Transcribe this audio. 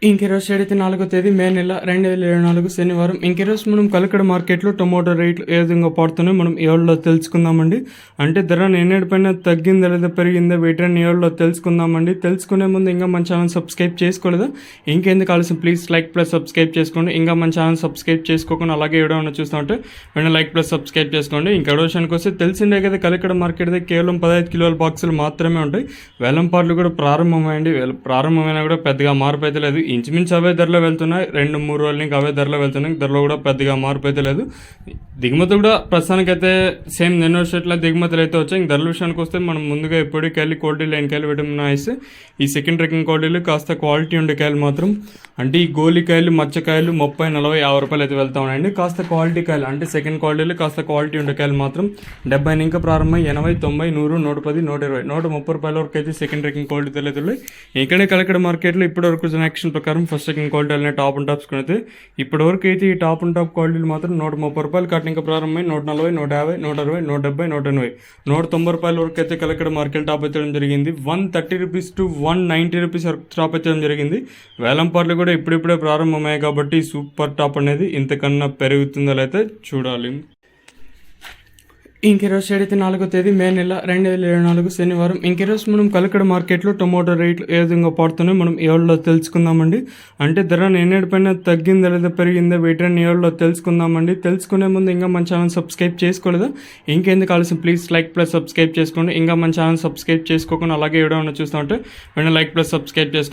ఇంకెరోజు ఏడైతే 4వ తేదీ మే నెల 2024 శనివారం. ఇంకెరోజు మనం కలకడ మార్కెట్లో టొమాటో రేట్లు ఏ విధంగా పడుతున్నాయో మనం ఏళ్ళలో తెలుసుకుందామండి. అంటే ధర నిన్నటిపైన తగ్గిందా లేదా పెరిగిందా వీటిని ఏళ్ళలో తెలుసుకుందామండి. తెలుసుకునే ముందు ఇంకా మన ఛానల్ సబ్స్క్రైబ్ చేసుకోలేదా? ఇంకెందుకు ఆలస్యం, ప్లీజ్ లైక్ ప్లస్ సబ్స్క్రైబ్ చేసుకోండి. ఇంకా మన ఛానల్ సబ్స్క్రైబ్ చేసుకోకుండా అలాగే ఏమైనా చూస్తూ ఉంటే వెంటనే లైక్ ప్లస్ సబ్స్క్రైబ్ చేసుకోండి. ఇంకా విషయానికి వస్తే తెలిసిందే కదా, కలకడ మార్కెట్ దగ్గర కేవలం 15 కిలోల బాక్సులు మాత్రమే ఉంటాయి. వేలం పాటలు కూడా ప్రారంభమైంది. ప్రారంభమైనా కూడా పెద్దగా మార్పు అయితే లేదు. ఇంచుమించు అవే ధరలో వెళ్తున్నాయి. 2-3 రోజుల నుంచి అవే ధరలో వెళ్తున్నాయి. ధరలో కూడా పెద్దగా మార్పు అయితే లేదు. దిగుమతి కూడా ప్రస్తుతానికైతే సేమ్ నిన్న షర్ట్ల దిగుమతులు అయితే వచ్చాయి. ఇంక ధరల విషయానికి వస్తే మనం ముందుగా ఎప్పటికి వెళ్ళి క్వాలిటీ లైన్కి వెళ్ళి విటమిన్ ఈ సెకండ్ ట్రెక్కింగ్ క్వాలిటీలు కాస్త క్వాలిటీ ఉండే కాయలు మాత్రం, అంటే ఈ గోలికాయలు మచ్చకాయలు 30, 40, 50 రూపాయలు అయితే వెళ్తా ఉన్నాయండి. కాస్త క్వాలిటీ కాయలు అంటే సెకండ్ క్వాలిటీలు కాస్త క్వాలిటీ ఉండే కాయలు మాత్రం 70 ఇంకా ప్రారంభమై 80, 90, 100, 110, 120, 130 రూపాయల వరకు అయితే సెకండ్ ట్రెక్కింగ్ క్వాలిటీ అయితే ఇక్కడే కలకడ మార్కెట్లో ఇప్పటి వరకు యాక్షన్ ప్రకారం ఫస్ట్ సెకండ్ క్వాలిటీ అనే టాప్ అండ్ టాప్స్ అయితే ఇప్పటి వరకు అయితే ఈ టాప్ అండ్ టాప్ క్వాలిటీలు మాత్రం 130 రూపాయలు కట్టిన ఇంకా ప్రారంభమై 140, 150, 160, 170, 180, 190 రూపాయల వరకు అయితే కలకడ మార్కెట్ టాప్ అయితే జరిగింది. 130 రూపీస్ టు 190 రూపీస్ వరకు టాప్ అయితే జరిగింది. వేలం పాటలు కూడా ఇప్పుడిప్పుడే ప్రారంభమయ్యాయి కాబట్టి సూపర్ టాప్ అనేది ఇంతకన్నా పెరుగుతుందో అయితే చూడాలి. ఇంకెరోజు ఏడైతే 4వ తేదీ మే నెల 2024 శనివారం. ఇంకెరోజు మనం కలకడ మార్కెట్లో టొమాటో రేట్లు ఏ విధంగా పడుతున్నాయో మనం ఏళ్ళలో తెలుసుకుందామండి. అంటే ధర నిన్నటిపైన తగ్గిందా లేదా పెరిగిందా వీటిని ఏళ్ళలో తెలుసుకుందామండి. తెలుసుకునే ముందు ఇంకా మన ఛానల్ సబ్స్క్రైబ్ చేసుకోలేదా? ఇంకెందుకు ఆలస్యం, ప్లీజ్ లైక్ ప్లస్ సబ్స్క్రైబ్ చేసుకోండి. ఇంకా మన ఛానల్ సబ్స్క్రైబ్ చేసుకోకుండా అలాగే ఏమైనా చూస్తూ ఉంటే వెంటనే లైక్ ప్లస్ సబ్స్క్రైబ్ చేసుకోండి.